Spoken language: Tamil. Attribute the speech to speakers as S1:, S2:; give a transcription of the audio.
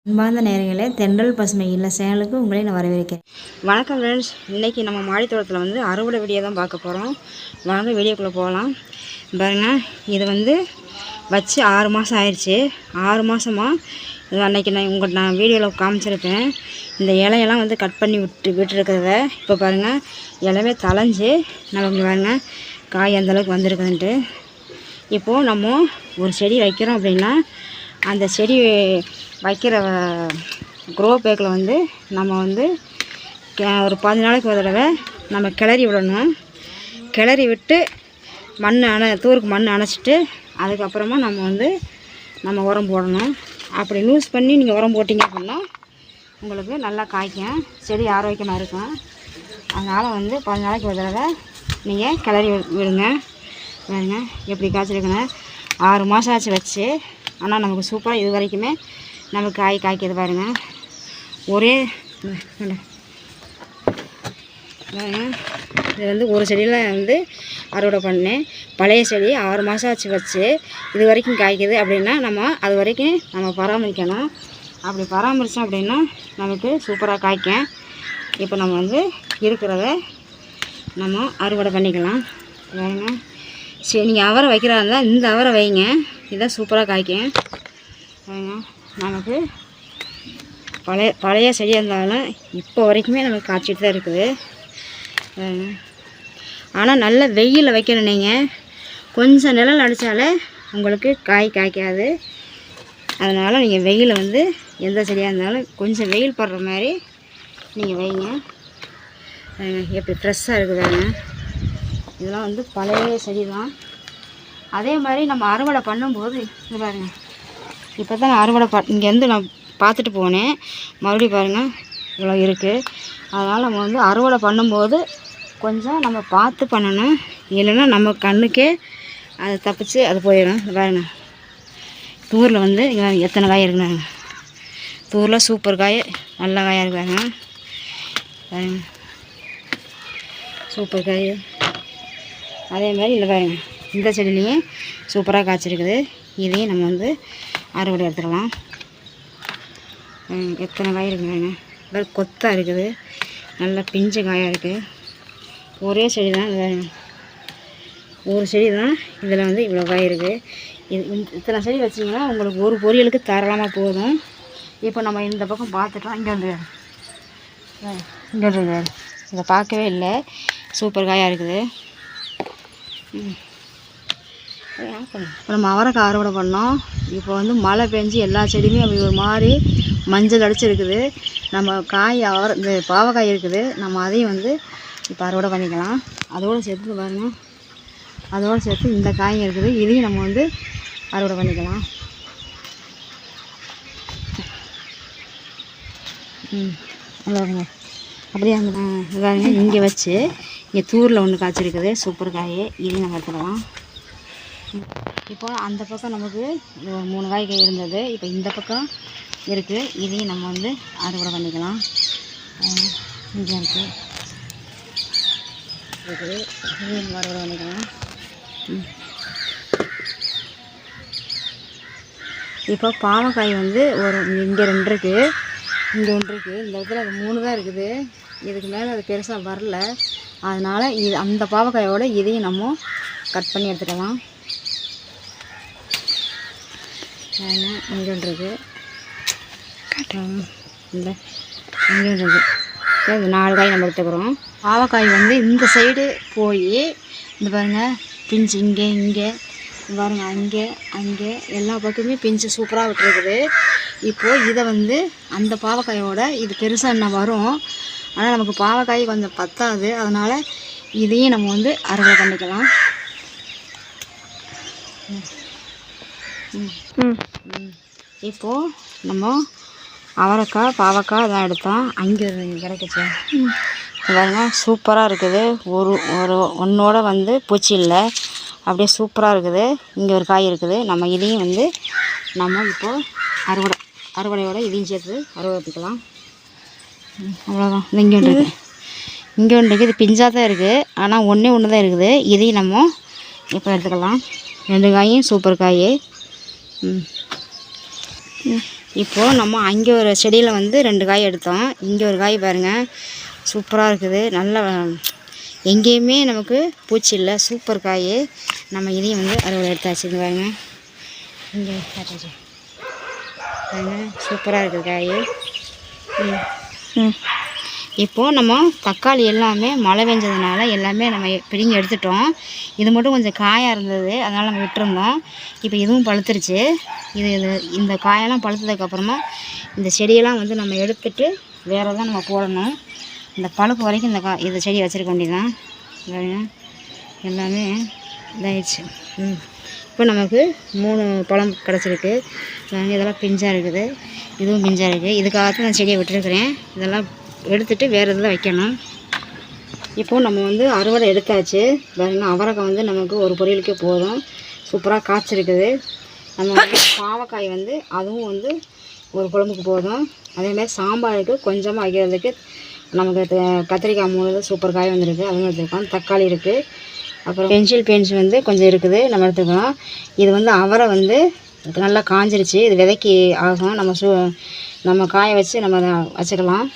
S1: அன்பார்ந்த நேயர்களே, தென்றல் பசுமை இல்ல சேனலுக்கு உங்களை நான் வரவேற்கிறேன்.
S2: வணக்கம் ஃப்ரெண்ட்ஸ். இன்றைக்கி நம்ம மாடித்தோட்டத்தில் வந்து அறுவடை வீடியோ தான் பார்க்க போகிறோம். வாங்க வீடியோக்குள்ளே போகலாம். பாருங்கள், இது வந்து வச்சு 6 மாதம் ஆயிடுச்சு. 6 மாதமாக அன்றைக்கி நான் வீடியோவில் காமிச்சிருப்பேன். இந்த இலையெல்லாம் வந்து கட் பண்ணி விட்டுருக்கிறத இப்போ பாருங்கள், இலவே தளைஞ்சு நமக்கு பாருங்கள் காய் அந்தளவுக்கு வந்திருக்குதுன்ட்டு. இப்போது நம்ம ஒரு செடி வைக்கிறோம் அப்படின்னா அந்த செடி வைக்கிற க்ரோ பேக்கில் வந்து நம்ம வந்து ஒரு 15 நாளைக்கு ஒரு தடவை நம்ம கிளறி விடணும். கிளறி விட்டு தூருக்கு மண் அணைச்சிட்டு அதுக்கப்புறமா நம்ம உரம் போடணும். அப்படி லூஸ் பண்ணி நீங்கள் உரம் போட்டிங்க அப்படின்னா உங்களுக்கு நல்லா காய்க்கும், செடி ஆரோக்கியமாக இருக்கும். அதனால் வந்து 15 நாளைக்கு ஒரு தடவை நீங்கள் கிளறி விடுங்க. பாருங்க எப்படி காய்ச்சிருக்குன்னு. 6 மாதம் ஆச்சு வச்சு, ஆனால் நமக்கு சூப்பராக இது வரைக்குமே நமக்கு காய்க்கிறது பாருங்கள். ஒரே இது வந்து ஒரு செடியில் வந்து அறுவடை பண்ணேன். பழைய செடி 6 மாதம் ஆச்சு வச்சு இது வரைக்கும் காய்க்குது அப்படின்னா நம்ம அது வரைக்கும் நம்ம பராமரிக்கணும். அப்படி பராமரித்தோம் அப்படின்னா நமக்கு சூப்பராக காய்க்கும். இப்போ நம்ம வந்து இருக்கிறத நம்ம அறுவடை பண்ணிக்கலாம். பாருங்க, சரி, நீங்கள் அவரை வைக்கிறதா இருந்தால் இந்த அவரை வைங்க, இதான் சூப்பராக காய்க்கும். பாருங்க, நமக்கு பழைய செடியாக இருந்தாலும் இப்போ வரைக்குமே நமக்கு காய்ச்சிட்டு தான் இருக்குது. ஆனால் நல்ல வெயிலில் வைக்கணும். நீங்கள் கொஞ்சம் நிழல் அடித்தாலே உங்களுக்கு காய்க்காது. அதனால் நீங்கள் வெயிலில் வந்து எந்த செடியாக இருந்தாலும் கொஞ்சம் வெயில் படுற மாதிரி நீங்கள் வைங்க. எப்படி ஃப்ரெஷ்ஷாக இருக்குது பாருங்க. இதெல்லாம் வந்து பழைய செடி தான். அதே மாதிரி நம்ம அறுவடை பண்ணும்போது இது பாருங்கள், இப்போ தான் நான் அறுவடை இங்கேருந்து நான் பார்த்துட்டு போனேன். மறுபடியும் பாருங்கள் இவ்வளோ இருக்குது. அதனால் நம்ம வந்து அறுவடை பண்ணும்போது கொஞ்சம் நம்ம பார்த்து பண்ணணும். இல்லைன்னா நம்ம கண்ணுக்கே அது தப்பிச்சு அது போயிடும். பாருங்கள், தூரில் வந்து எத்தனை காய் இருக்குங்க. தூரில் சூப்பர் காய், நல்ல காயாக இருக்காங்க. பாருங்கள், சூப்பர் காய். அதே மாதிரி இல்லை பாருங்கள், இந்த செடியிலையும் சூப்பராக காய்ச்சிருக்குது. இதையும் நம்ம வந்து அறுவடை எடுத்துடலாம். எத்தனை காய் இருக்குங்க, வேறு கொத்தாக இருக்குது, நல்ல பிஞ்சு காயாக இருக்குது. ஒரே செடி தான், ஒரு செடி தான் இதில் வந்து இவ்வளோ காய் இருக்குது. இத்தனை செடி வச்சிங்கன்னா உங்களுக்கு ஒரு பொரியலுக்கு தாராளமாக போதும். இப்போ நம்ம இந்த பக்கம் பார்த்துட்டோம். இங்கே இதை பார்க்கவே இல்லை, சூப்பர் காயாக இருக்குது. இப்போ நம்ம அவரைக்காய் அறுவடை பண்ணோம். இப்போ வந்து மழை பெஞ்சு எல்லா செடியுமே அப்படி ஒரு மாதிரி மஞ்சள் அடிச்சிருக்குது. நம்ம இந்த பாவக்காய் இருக்குது, நம்ம அதையும் வந்து இப்போ அறுவடை பண்ணிக்கலாம். அதோடு சேர்த்து பாருங்கள், அதோடு சேர்த்து இந்த காயும் இருக்குது, இதையும் நம்ம வந்து அறுவடை பண்ணிக்கலாம். அவ்வளோங்க. அப்படியே பாருங்க, இங்கே வச்சு இங்கே தூரில் ஒன்று காய்ச்சிருக்குது, சூப்பர் காய், இதையும் நம்ம எடுத்துக்கலாம். இப்போ அந்த பக்கம் நமக்கு 3 காய் இருந்தது, இப்போ இந்த பக்கம் இருக்குது, இதையும் நம்ம வந்து அறுவடை பண்ணிக்கலாம். இங்கே இருக்குது, இதையும் அறுவடை பண்ணிக்கலாம். இப்போ பாவக்காய் வந்து இங்கே 2 இருக்குது, இங்கே 1 இருக்குது, இந்த இடத்துல அது 3 தான் இருக்குது. இதுக்கு மேலே அது பெருசாக வரல. அதனால் அந்த பாவக்காயோட இதையும் நம்ம கட் பண்ணி எடுத்துக்கலாம். இங்கே 1 இருக்குது, இந்த இங்கே 1 இருக்குது. இந்த 4 காய் நம்ம எடுத்துக்கிறோம். பாவக்காய் வந்து இந்த சைடு போய் இந்த பாருங்கள் பிஞ்சு இங்கே பாருங்கள், அங்கே எல்லா பக்கமே பிஞ்சு சூப்பராக விட்டுருக்குது. இப்போது இதை வந்து அந்த பாவக்காயோட இது பெருசாக என்ன வரும், ஆனால் நமக்கு பாவக்காய் கொஞ்சம் பத்தாது. அதனால் இதையும் நம்ம வந்து அறுவடை பண்ணிக்கலாம். இப்போது நம்ம அவரைக்காய் பாவக்காய் அதான் எடுத்தோம். அங்கே கிடைக்குச்சு பாருங்க, சூப்பராக இருக்குது. ஒன்றோட வந்து பூச்சி இல்லை, அப்படியே சூப்பராக இருக்குது. இங்கே ஒரு காய் இருக்குது. நம்ம இதையும் வந்து நம்ம இப்போது அறுவடையோட இதையும் சேர்த்து அறுவடை எடுத்துக்கலாம். அவ்வளோதான். இங்கே 1 இருக்குது, இங்கே 1 இருக்குது. இது பிஞ்சாக தான் இருக்குது, ஆனால் ஒன்று தான் இருக்குது. இதையும் நம்ம இப்போ எடுத்துக்கலாம். 2 காயும் சூப்பர் காய். இப்போது நம்ம அங்கே ஒரு செடியில் வந்து 2 காய் எடுத்தோம். இங்கே ஒரு காய் பாருங்கள், சூப்பராக இருக்குது. நல்ல எங்கேயுமே நமக்கு பூச்சி இல்லை, சூப்பர் காய். நம்ம இதையும் வந்து அறுவடை எடுத்தாச்சு. இது பாருங்க, இங்கே காட்டாச்சு பாருங்க, சூப்பராக இருக்குது காய். இப்போது நம்ம தக்காளி எல்லாமே மழை பெஞ்சதுனால எல்லாமே நம்ம பிடிங்கி எடுத்துட்டோம். இது மட்டும் கொஞ்சம் காயாக இருந்தது, அதனால் நம்ம விட்டுருந்தோம். இப்போ இதுவும் பழுத்துருச்சு. இந்த காயெல்லாம் பழுத்ததுக்கப்புறமா இந்த செடியெல்லாம் வந்து நம்ம எடுத்துட்டு வேறு தான் நம்ம போடணும். இந்த பழுப்பு வரைக்கும் இந்த செடி வச்சுருக்க வேண்டியதான். எல்லாமே இதாகிடுச்சு. இப்போ நமக்கு 3 பழம் கிடச்சிருக்கு. இதெல்லாம் பிஞ்சாக இருக்குது, இதுவும் பிஞ்சாக இருக்குது. இதுக்காகத்தான் நான் செடியை விட்டுருக்குறேன். இதெல்லாம் எடுத்துகிட்டு வேறு இதில் வைக்கணும். இப்போது நம்ம வந்து அறுவடை எடுத்தாச்சு. பாருங்க, அவரைக்காய் வந்து நமக்கு ஒரு பொரியலுக்கே போதும், சூப்பராக காய்ச்சிருக்குது. நம்ம வந்து பாவக்காய் வந்து அதுவும் வந்து ஒரு குழம்புக்கு போதும். அதேமாதிரி சாம்பாருக்கு கொஞ்சமாக வைக்கிறதுக்கு நமக்கு கத்திரிக்காய் 3 சூப்பர் காய் வந்துருக்கு, அதுவும் எடுத்துருக்கோம். தக்காளி இருக்குது, அப்புறம் பென்சில் பென்ஸ் வந்து கொஞ்சம் இருக்குது, நம்ம எடுத்துக்கலாம். இது வந்து அவரை வந்து நல்லா காஞ்சிருச்சு. இது விதைக்கு ஆகும். நம்ம காய வச்சு நம்ம வச்சுக்கலாம்.